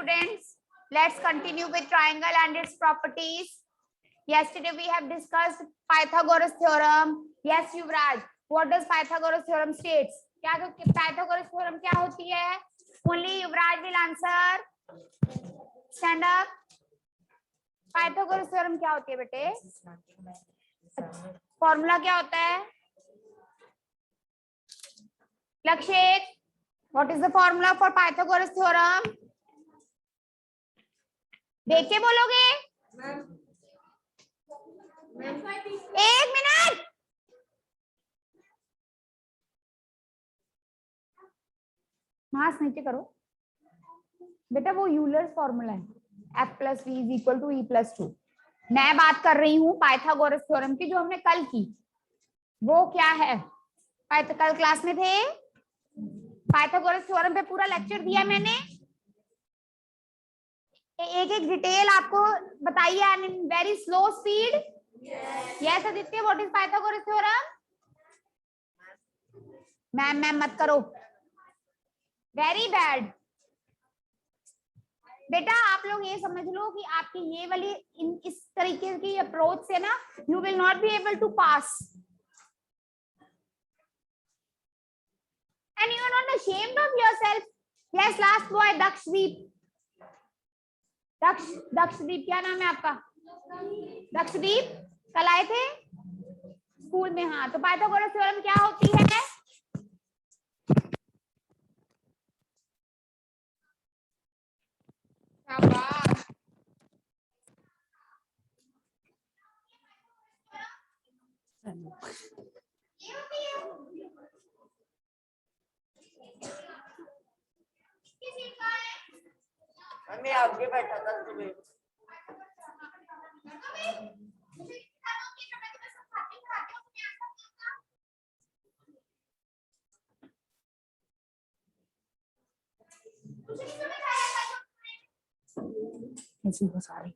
students, let's continue with triangle and its properties. Yesterday we have discussed Pythagoras theorem. Yes, Yuvraj, what does Pythagoras theorem states? क्या Pythagoras theorem क्या होती है? Only Yuvraj will answer. Stand up. Pythagoras theorem क्या होती है बेटे? Formula क्या होता है? लक्ष्य, what is the formula for Pythagoras theorem? देख के बोलोगे? एक मिनट। मास नीचे करो बेटा, वो यूलर्स फॉर्मूला है, F plus V is equal to E plus 2। मैं बात कर रही हूँ पाइथागोरस थ्योरम की, जो हमने कल की। वो क्या है? कल क्लास में थे, पाइथागोरस थ्योरम पे पूरा लेक्चर दिया मैंने, एक एक डिटेल आपको बताइए and in very slow speed. Yes Aditya, what is Pythagoras theorem? Ma'am मत करो, वेरी बैड। बेटा आप लोग ये समझ लो कि आपकी ये वाली इस तरीके की अप्रोच से ना, you will not be able to pass and you are not ashamed of yourself. Yes, last boy Dakshdeep. दक्षदीप क्या नाम है आपका? दक्षदीप, कल आए थे स्कूल में। हाँ, तो पाइथागोरस थ्योरम क्या होती है? मैं आगे बैठा था तुम्हें। ऐसी हो सारी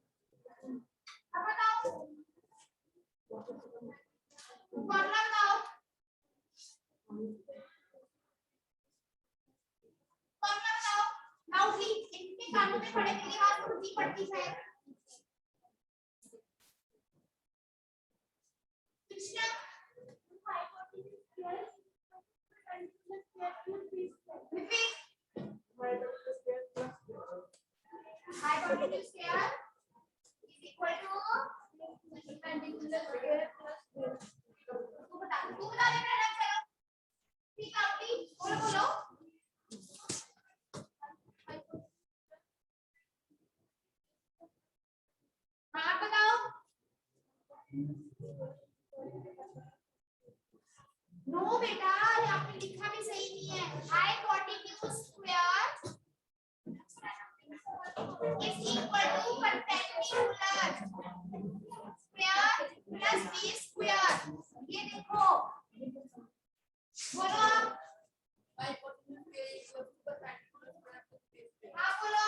कानों में पड़े मेरी बात रुचि पड़ती है। Hypotenuse square is equal to perpendicular square plus तू बता दे मेरा चलो ठीक है, बोलो हाँ बताओ। नो बेटा, यहाँ पे लिखा भी सही नहीं है। Hypotenuse square is equal to perpendicular square plus b square। ये देखो, बोलो हाँ बोलो,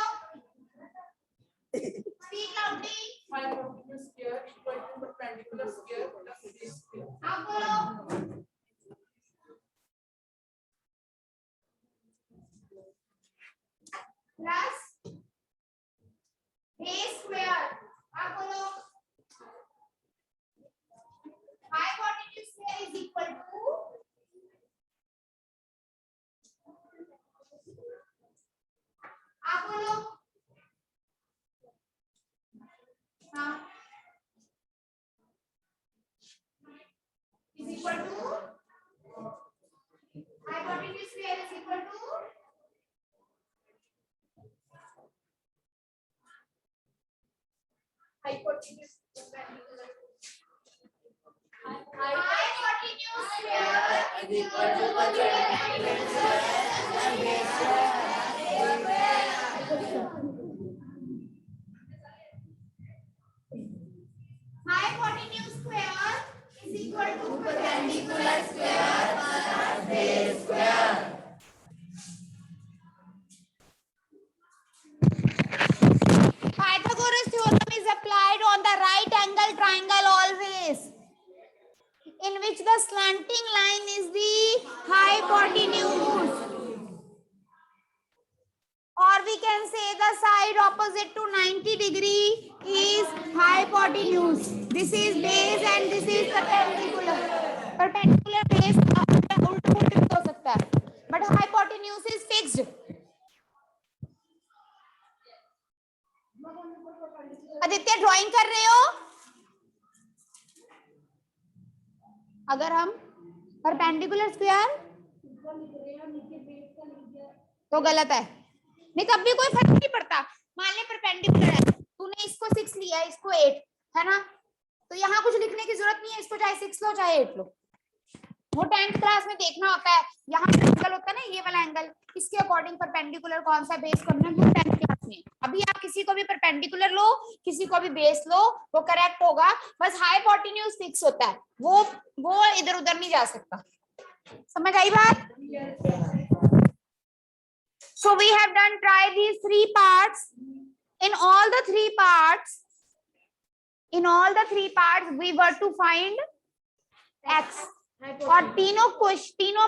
speak loudly। Hypotenuse square equal to perpendicular square plus b square। हाँ बोलो, plus a square। आप बोलो, hypotenuse square is equal to आप बोलो हाँ is equal to hypotenuse square is equal to Hypotenuse hypotenuse square is equal to perpendicular square plus b square। hypotenuse square is equal to Perpendicular square plus b square। Pythagoras theorem is applied on the right angle triangle always, in which the slanting line is the hypotenuse, or we can can say the side opposite to 90 degree is hypotenuse. This is base and this is perpendicular. Perpendicular base उल्टा भी हो सकता है, but hypotenuse is fixed. Aditya drawing कर रहे हो? अगर हम परपेंडिकुलर स्क्वायर तो गलत है, नहीं तब भी कोई फर्क नहीं पड़ता। मान ले परपेंडिकुलर है, तूने इसको 6 लिया, इसको 8 है ना, तो यहाँ कुछ लिखने की जरूरत नहीं है, इसको चाहे 6 लो चाहे 8 लो। वो 10th क्लास में देखना होता है, यहाँ पे एंगल होता है ना, ये वाला एंगल, इसके अकॉर्डिंग परपेंडिकुलर कौन सा बेस करना है, वो 10th क्लास में। अभी आप किसी को भी परपेंडिकुलर लो, किसी को भी बेस लो, वो करेक्ट होगा, बस हाइपोटेन्यूज फिक्स होता है, वो इधर उधर नहीं जा सकता। समझ आई बात? So we have done try these 3 parts. In all the 3 parts we were to find x. और तीनों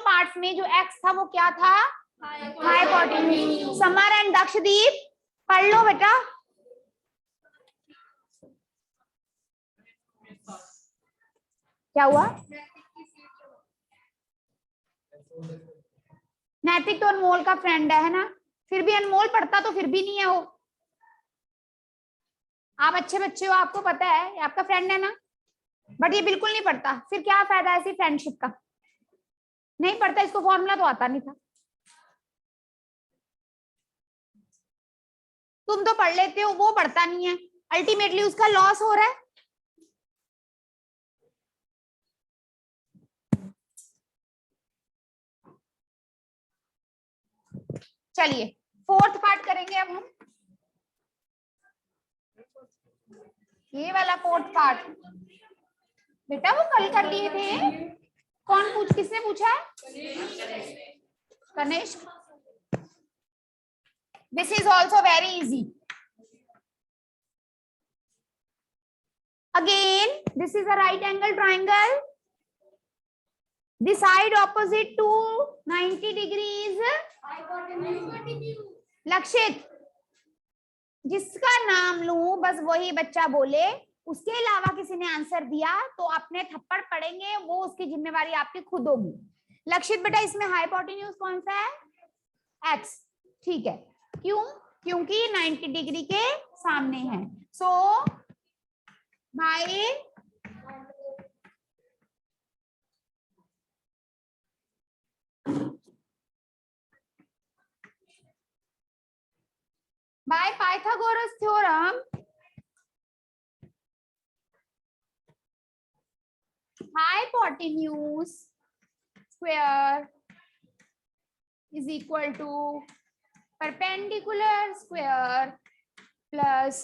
पार्ट्स में जो x था वो क्या था? हाइपोटेन्यूज। समर एंड दक्षदीप पढ़ लो बेटा। क्या हुआ? नैतिक तो अनमोल का फ्रेंड है ना, फिर भी अनमोल पढ़ता तो फिर भी नहीं है वो। आप अच्छे बच्चे हो, आपको पता है आपका फ्रेंड है ना, बट ये बिल्कुल नहीं पढ़ता, फिर क्या फायदा ऐसी फ्रेंडशिप का? नहीं पढ़ता, इसको फॉर्मूला तो आता नहीं था। तुम तो पढ़ लेते हो, वो पढ़ता नहीं है, अल्टीमेटली उसका लॉस हो रहा है। चलिए 4th पार्ट करेंगे अब हम, ये वाला 4th पार्ट। बेटा वो कल कर लिए थे, किसने पूछा है? Kanishka. This is also very easy. Again this is a right angle triangle, the side opposite to 90 degrees लक्षित। जिसका नाम लूं बस वही बच्चा बोले, उसके अलावा किसी ने आंसर दिया तो अपने थप्पड़ पड़ेंगे, वो उसकी जिम्मेवारी आपकी खुद होगी। लक्षित बेटा इसमें हाइपोटेन्यूज कौन सा है? x। ठीक है, क्यों? क्योंकि 90 डिग्री के सामने है। सो by Pythagoras theorem, hypotenuse square is equal to perpendicular square plus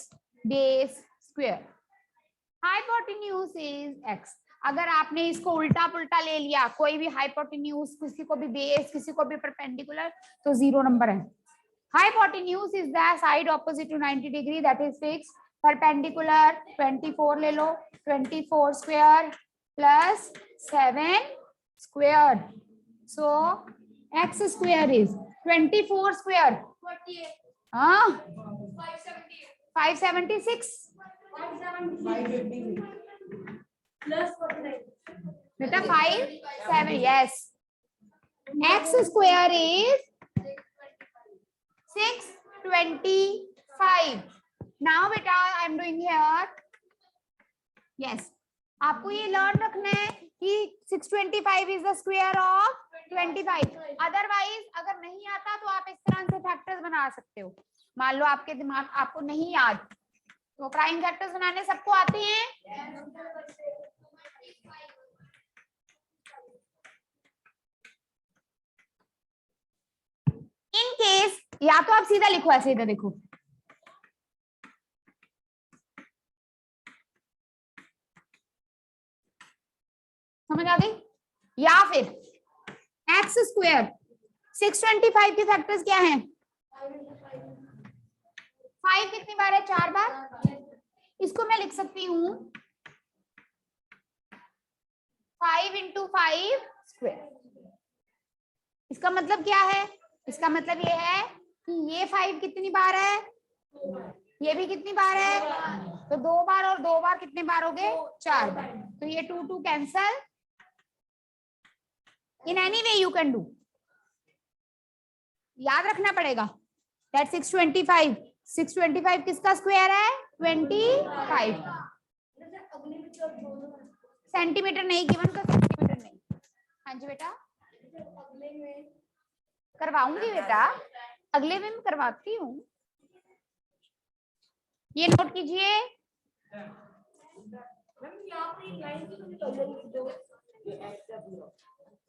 base square. Hypotenuse is x. अगर आपने इसको उल्टा पुल्टा ले लिया, कोई भी हाइपोटेन्यूज, किसी को भी बेस, किसी को भी परपेंडिकुलर, तो 0 नंबर है। Hypotenuse is the side opposite to 90 degree, that is fixed. Perpendicular 24 ले लो, 24 square plus 7 squared. So x square is 24 square. 48. 576. 550. Plus 49. Beta 5, 7. Yes. X square is 625. Now beta I am doing here. Yes. आपको ये learn रखना है कि 625 is the square of 25. Otherwise अगर नहीं आता तो आप इस तरह से फैक्टर्स बना सकते हो। मान लो आपके दिमाग आपको नहीं याद, तो प्राइम फैक्टर्स बनाने सबको आते हैं। इन केस या तो आप सीधा लिखो, ऐसे इधर देखो, समझ आ गई? या फिर एक्स स्क्वायर 625 के फैक्टर्स क्या हैं? 5 कितनी बार है? 4 बार। इसको मैं लिख सकती हूँ 5 into 5 स्क्वायर। इसका मतलब क्या है? इसका मतलब ये है कि ये 5 कितनी बार है, ये भी कितनी बार है, तो 2 बार और 2 बार कितने बार हो गए, 4 बार। तो ये 2 2 cancel. In any way you can do, याद रखना पड़ेगा दैट 625 625 किसका स्क्वायर है, 25। सेंटीमीटर नहीं गिवन, तो सेंटीमीटर नहीं। हाँ जी बेटा, करवाऊंगी बेटा, अगले में करवाती हूँ, ये नोट कीजिए।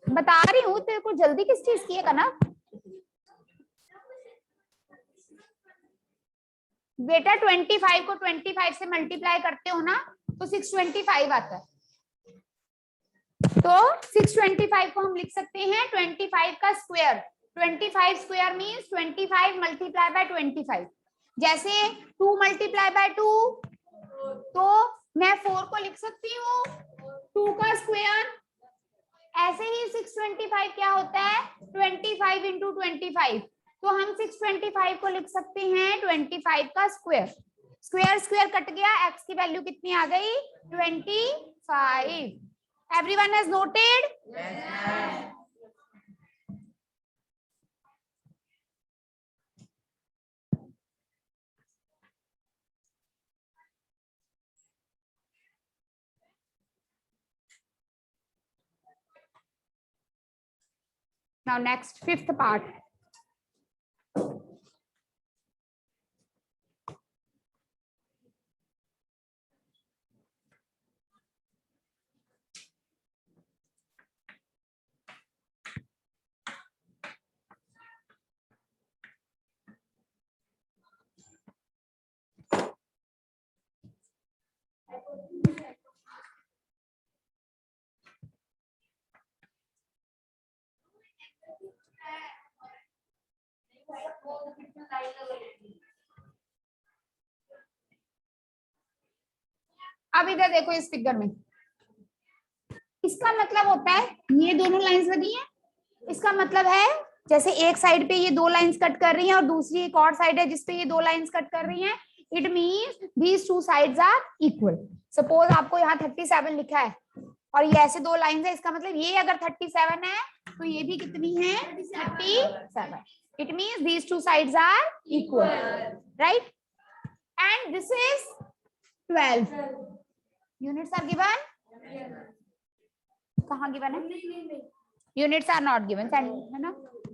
बता रही हूँ तेरे को, जल्दी किस चीज की है ना बेटा, 25 को 25 से मल्टीप्लाई करते हो ना तो 625 आता है। तो 625 को हम लिख सकते हैं 25 का square. 25 square means 25 multiply by 25। जैसे 2 मल्टीप्लाई बाय 2, तो मैं 4 को लिख सकती हूँ 2 का स्क्वायर। ऐसे ही 625 क्या होता है, 25 इंटू 25। तो हम 625 को लिख सकते हैं 25 का स्क्वायर। स्क्वायर स्क्वायर कट गया, x की वैल्यू कितनी आ गई, 25। Everyone has noted? Now next, fifth part. अब इधर देखो इस फिगर में, इसका मतलब होता है ये दोनों लाइंस लगी हैं, इसका मतलब है जैसे एक साइड पे ये 2 लाइंस कट कर रही हैं और दूसरी एक और साइड है जिसपे ये 2 लाइंस कट कर रही हैं, it means these 2 sides are equal. Suppose आपको यहाँ 37 लिखा है और ये ऐसे 2 लाइंस है, इसका मतलब ये अगर 37 है तो ये भी कितनी है, 37। It means these 2 sides are equal, right? And this is 12 units are given. कहाँ गिवन है, यूनिट्स आर नॉट गिवन, है ना।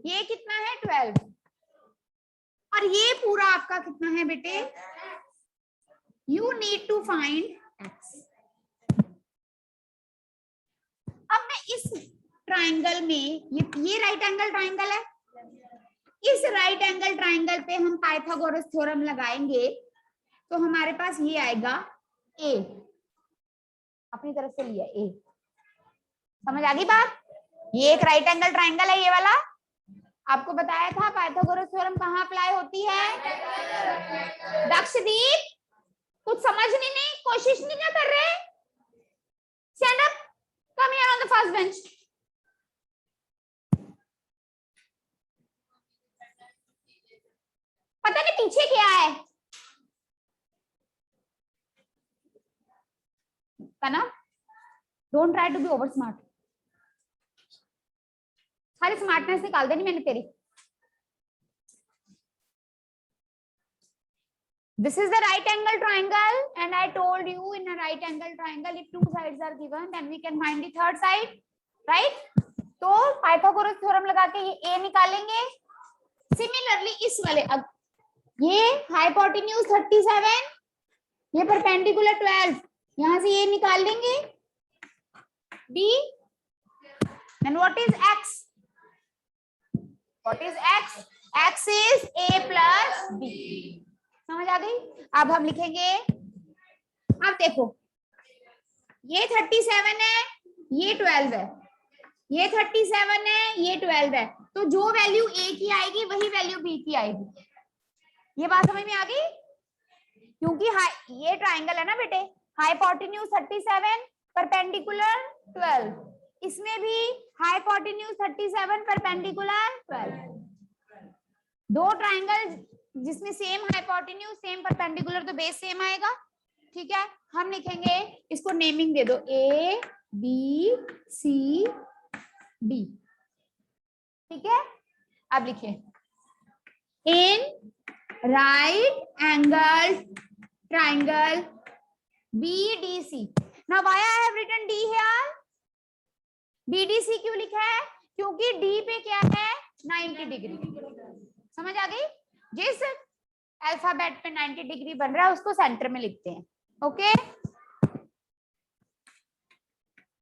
ये कितना है, 12। और ये पूरा आपका कितना है बेटे, you need to find x। अब मैं इस ट्राइंगल में, ये राइट एंगल ट्राइंगल है, इस राइट एंगल ट्राइंगल पे हम पाइथागोरस थ्योरम लगाएंगे तो हमारे पास ये आएगा a, अपनी तरफ से लिया a। समझ आ गई बात? ये एक राइट एंगल ट्राइंगल है, ये वाला आपको बताया था पाइथागोरस थ्योरम कहाँ अप्लाई होती है। दक्षदीप कुछ समझने नहीं कोशिश नहीं क्या कर रहे, stand up, come here on the first bench. पता नहीं पीछे क्या है ना, don't try to be over smart. सारी स्मार्टनेस निकाल देनी मैंने तेरी। This is the right angle triangle and I told you in a right angle triangle if 2 sides are given then we can find the third side, right? तो Pythagoras theorem लगा के ये a निकालेंगे। Similarly इस वाले, अब ये hypotenuse 37, ये परपेंडिकुलर 12, यहां से ये निकाल लेंगे b, then what is x? What is x? x is a plus b। समझ आ गई? अब हम लिखेंगे, अब देखो ये 37 है, ये 12 है, ये 37 है, ये 12 है, तो जो वैल्यू a की आएगी वही वैल्यू b की आएगी। ये बात समझ में आ गई? क्योंकि ये ट्राइंगल है ना बेटे, हाइपोटेन्यूज 37, परपेंडिकुलर 12, इसमें भी हाइपोटेन्यूज 37, परपेंडिकुलर 12। दो ट्राइंगल जिसमें सेम हाइपोटेन्यूज सेम परपेंडिकुलर तो बेस सेम आएगा, ठीक है। हम लिखेंगे, इसको नेमिंग दे दो A B C D, ठीक है। अब लिखिए in right angle triangle BDC। Now why I have written D here, BDC क्यों लिखा है, क्योंकि D पे क्या है 90 डिग्री। समझ आ गई, जिस अल्फाबेट पे 90 डिग्री बन रहा है उसको सेंटर में लिखते हैं, okay.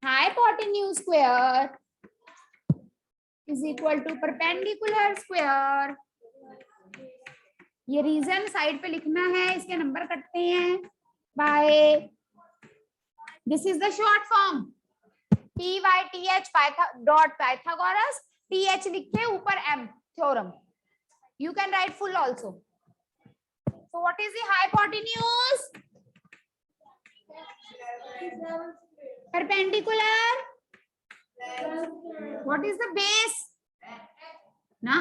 Hypotenuse square is equal to perpendicular square. ये रीजन साइड पे लिखना है, इसके नंबर कटते हैं by, this is the short form PYTH dot Pythagoras, TH लिखे ऊपर M theorem, you can write full also. So what is the hypotenuse, perpendicular, what is the base na,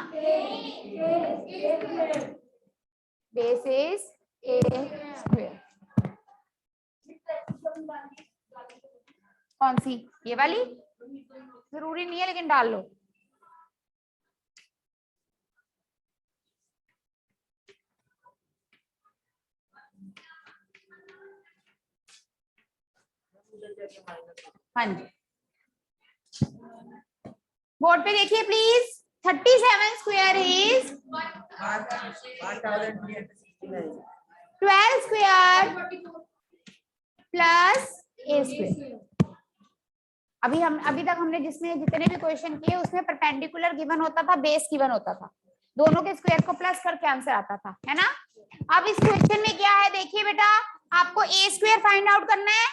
base is A square। कौन सी, ये वाली, जरूरी नहीं है लेकिन डाल लो। हाँ जी, बोर्ड पे देखिए please. 37 square is 12 square plus A square. अभी तक हमने जिसमें जितने भी क्वेश्चन किए उसमें परपेंडिकुलर गिवन होता था, बेस गिवन होता था, दोनों के स्क्वायर को प्लस करके आंसर आता था, है ना। अब इस क्वेश्चन में क्या है देखिए बेटा, आपको A स्क्वायर फाइंड आउट करना है,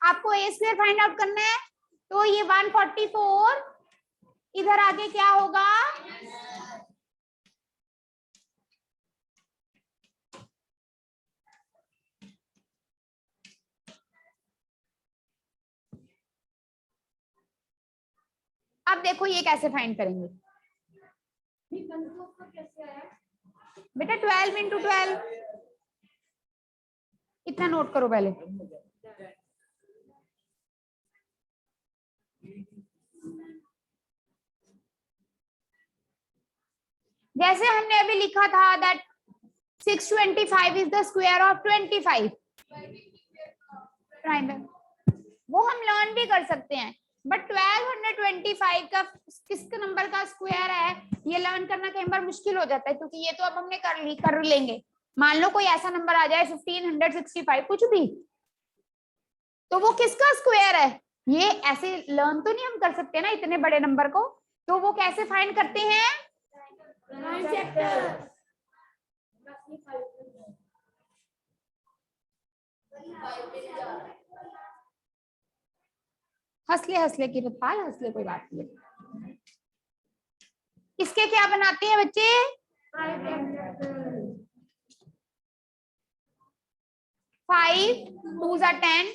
आपको A स्क्वायर फाइंड आउट करना है। तो ये 144 इधर आगे क्या होगा, अब देखो ये कैसे फाइंड करेंगे बेटा, 12 इंटू 12, इतना नोट करो पहले। जैसे हमने अभी लिखा था that 625 is the square of 25 triangle, वो हम लर्न भी कर सकते हैं, बट 1225 का किस नंबर का स्क्वायर है ये लर्न करना कई बार मुश्किल हो जाता है, क्योंकि ये तो अब हमने कर लेंगे। मान लो कोई ऐसा नंबर आ जाए 1565 कुछ भी, तो वो किसका स्क्वायर है, ये ऐसे लर्न तो नहीं हम कर सकते ना इतने बड़े नंबर को, तो वो कैसे फाइंड करते हैं, हंसले की रफ्तार, हंसले कोई बात नहीं। इसके क्या बनाते हैं बच्चे, 5 2s are 10,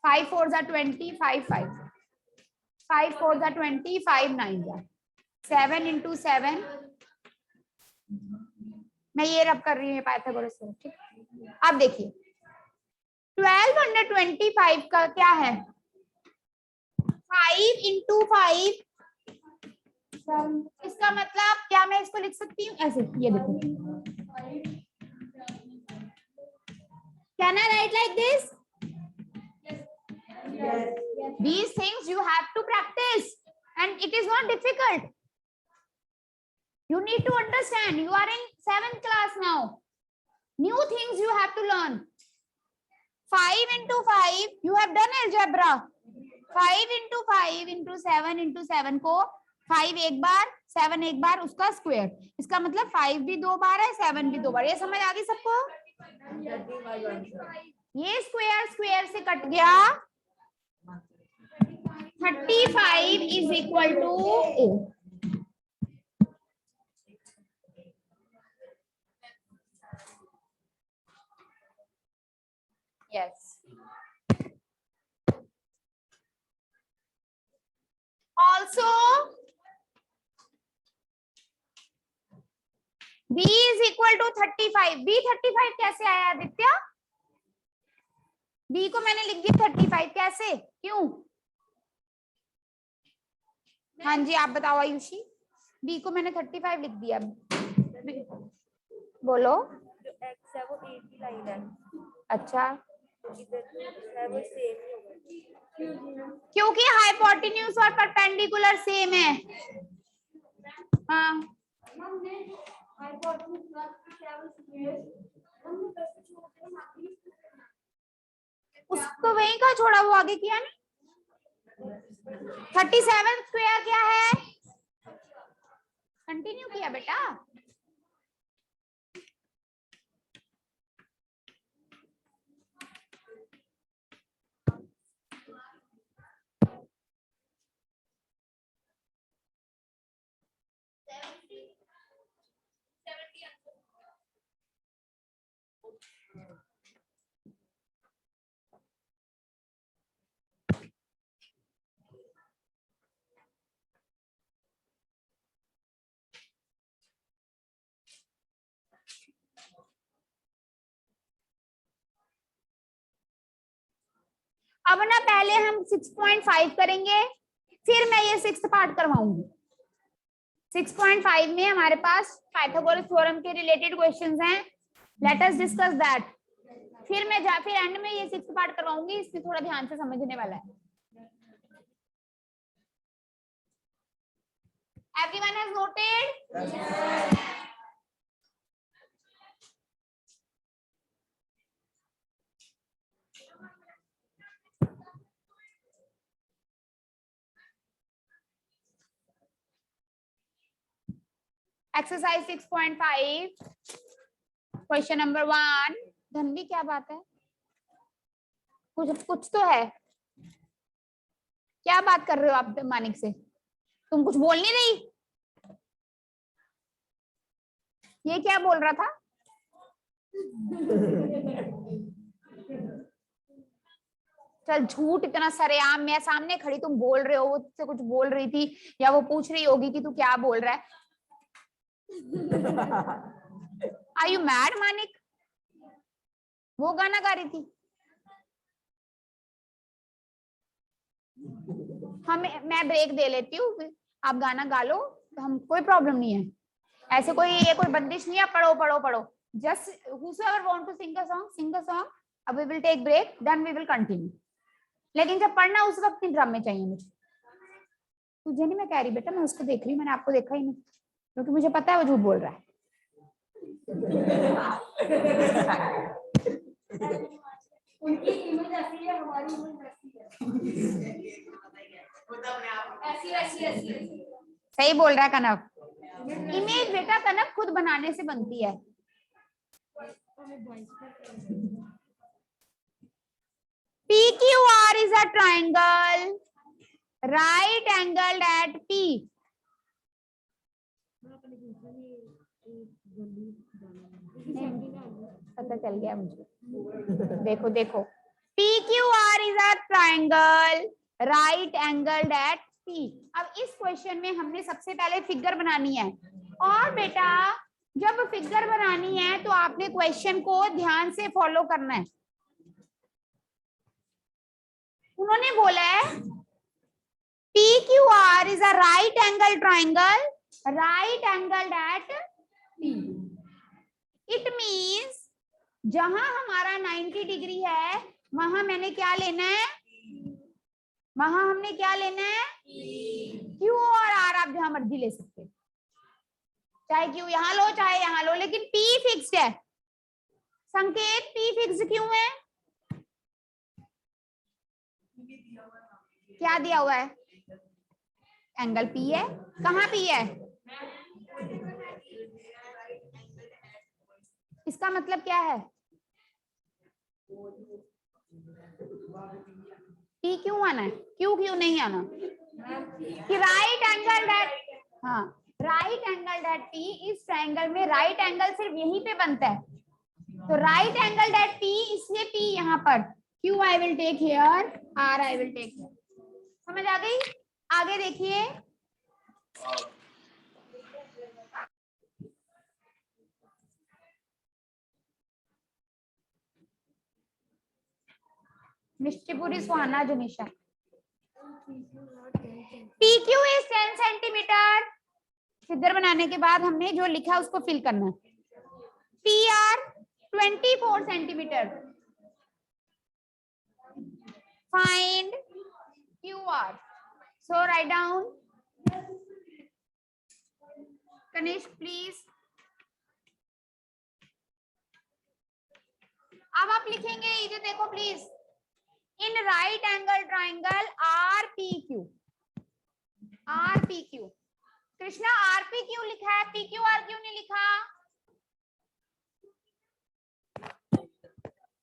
5 4s are 20, 5 4s are 20, 5 9s are 7 into 7। मैं ये रब कर रही हूँ पाइथागोरस से, ठीक। अब देखिए 1225 का क्या है, 5 into 5, इसका मतलब क्या मैं इसको लिख सकती हूँ ऐसे, ये देखो, can I write like this? Yes. These things you have to practice and it is not difficult. You need to understand, you are in 7th class now, new things you have to learn. 5 into 5 you have done algebra, 5 into 5 into 7 into 7 को 5 एक बार 7 एक बार उसका square, इसका मतलब 5 भी 2 बार है 7 भी 2 बार। ये समझ आ गई सबको, ये स्क्वायर स्क्वायर से कट गया, 35 is equal to A। Yes, also b is equal to 35। b 35 कैसे आया आदित्य? b को मैंने लिख दिया 35, कैसे, क्यों? हाँ जी आप बताओ आयुषी। b को मैंने 35 लिख दिया, बोलो। जो x है वो a की लाइन है, अच्छा, इधर जो है वो सेम ही होगा क्योंकि हाइपोटेन्यूज और परपेंडिकुलर सेम है। हाँ उसको वहीं का छोड़ा, वो आगे किया नहीं। 37 स्क्वायर क्या है? कंटिन्यू किया बेटा। अब ना पहले हम 6.5 करेंगे, फिर मैं ये 6th पार्ट करवाऊंगी। 6.5 में हमारे पास पाइथागोरस थ्योरम के रिलेटेड क्वेश्चंस हैं, लेट अस डिस्कस दैट। फिर एंड में ये 6th पार्ट करवाऊंगी, इसमें थोड़ा ध्यान से समझने वाला है। Everyone has noted? Exercise 6.5 question number 1। Dhanvi क्या बात है? कुछ तो है, क्या बात कर रहे हो आप मानिक से? तुम कुछ बोल नहीं रही? ये क्या बोल रहा था? चल झूठ, इतना सरेआम मैं सामने खड़ी, तुम बोल रहे हो, वो से कुछ बोल रही थी या वो पूछ रही होगी कि तू क्या बोल रहा है। Are you mad Manik? वो गाना गा रही थी। मैं ब्रेक दे लेती हूँ, आप गाना गा लो, हम कोई प्रॉब्लम नहीं है, ऐसे ये कोई बंदिश नहीं है। पढ़ो पढ़ो पढ़ो, just whosoever want to sing a song, अब we will take break, then we will continue। लेकिन जब पढ़ना उस वक्त नहीं ड्रामे चाहिए मुझे। तुझे नहीं मैं कह रही बेटा, मैं उसको देख रही हूँ, मैंने आपको देखा ही नहीं, क्योंकि मुझे पता है वो झूठ बोल रहा है। उनकी इमेज ऐसी है, हमारी इमेज ऐसी है। सही बोल रहा है कनक। इमेज बेटा कनक खुद बनाने से बनती है। PQR is a triangle, right angled at P। पता चल गया मुझे। देखो देखो, PQR is a triangle, right angled at P। अब इस क्वेश्चन में हमने सबसे पहले फिगर बनानी है, और बेटा जब फिगर बनानी है तो आपने क्वेश्चन को ध्यान से फॉलो करना है। उन्होंने बोला है PQR is a right angle triangle, right angled at P। It means जहां हमारा 90 डिग्री है वहां मैंने क्या लेना है, वहां हमने क्या लेना है, Q और R। आप जहां मर्जी ले सकते, चाहे Q यहां लो चाहे यहां लो, लेकिन P फिक्स्ड है। संकेत P फिक्स्ड क्यों है? क्या दिया हुआ है? एंगल P है। कहाँ P है? इसका मतलब क्या है? P क्यों आना है, क्यों नहीं आना? कि राइट एंगल डेट, हाँ राइट एंगल डेट P, इस ट्रायंगल में राइट एंगल सिर्फ यहीं पे बनता है, तो राइट एंगल डेट P, इसलिए P यहाँ पर, Q I will take here, R I will take here. समझ आ गई? आगे देखिए, Mishtipuri Suhana Janisha. PQ is 10 centimetre. Figure बनाने के बाद हमने जो लिखा उसको फिल करना है। PR 24 centimetre. Find QR. So write down. Kanishk, please. अब आप लिखेंगे इधर देखो please. In right angle triangle RPQ। RPQ Krishna RP क्यों लिखा है, PQR क्यों नहीं लिखा?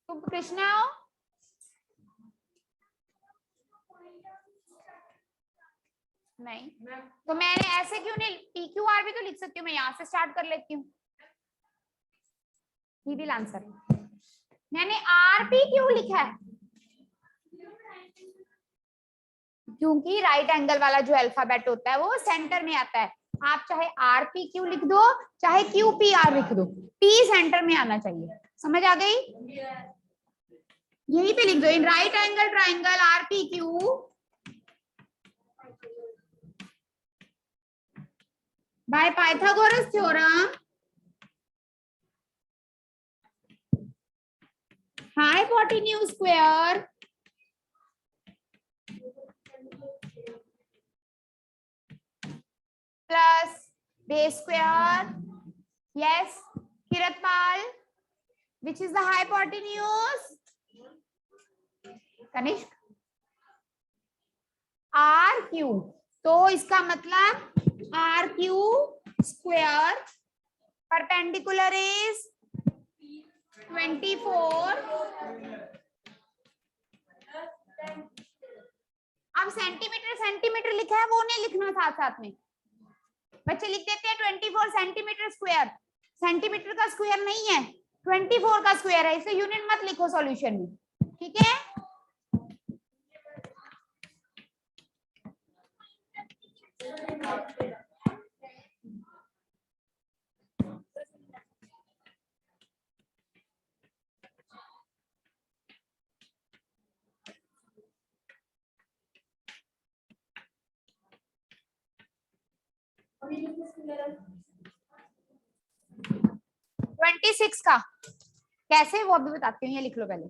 तुम कृष्णा हो? नहीं तो मैंने ऐसे क्यों नहीं, PQR भी तो लिख सकती हूँ मैं, यहां से स्टार्ट कर लेती हूँ। He will answer. मैंने RP क्यों लिखा है? क्योंकि राइट एंगल वाला जो अल्फाबेट होता है वो सेंटर में आता है। आप चाहे RPQ लिख दो चाहे QPR लिख दो, P सेंटर में आना चाहिए। समझ आ गई? यहीं पे लिख दो, in right angle triangle RPQ by Pythagoras theorem hypotenuse square plus base square, yes Kiratpal, which is the hypotenuse? Kanishk RQ। तो इसका मतलब RQ स्क्वायर परपेंडिकुलर इज 24। अब सेंटीमीटर सेंटीमीटर लिखा है वो नहीं लिखना साथ साथ में, बच्चे लिख देते हैं 24 सेंटीमीटर स्क्वायर। सेंटीमीटर का स्क्वायर नहीं है, 24 का स्क्वायर है, इसे यूनिट मत लिखो सॉल्यूशन में, ठीक है? ट्वेंटी सिक्स का कैसे वो अभी बताती हूँ, ये लिख लो पहले।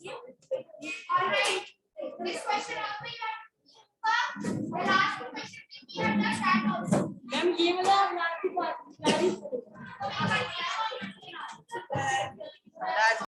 All right. This question also you have the last question we have done that also.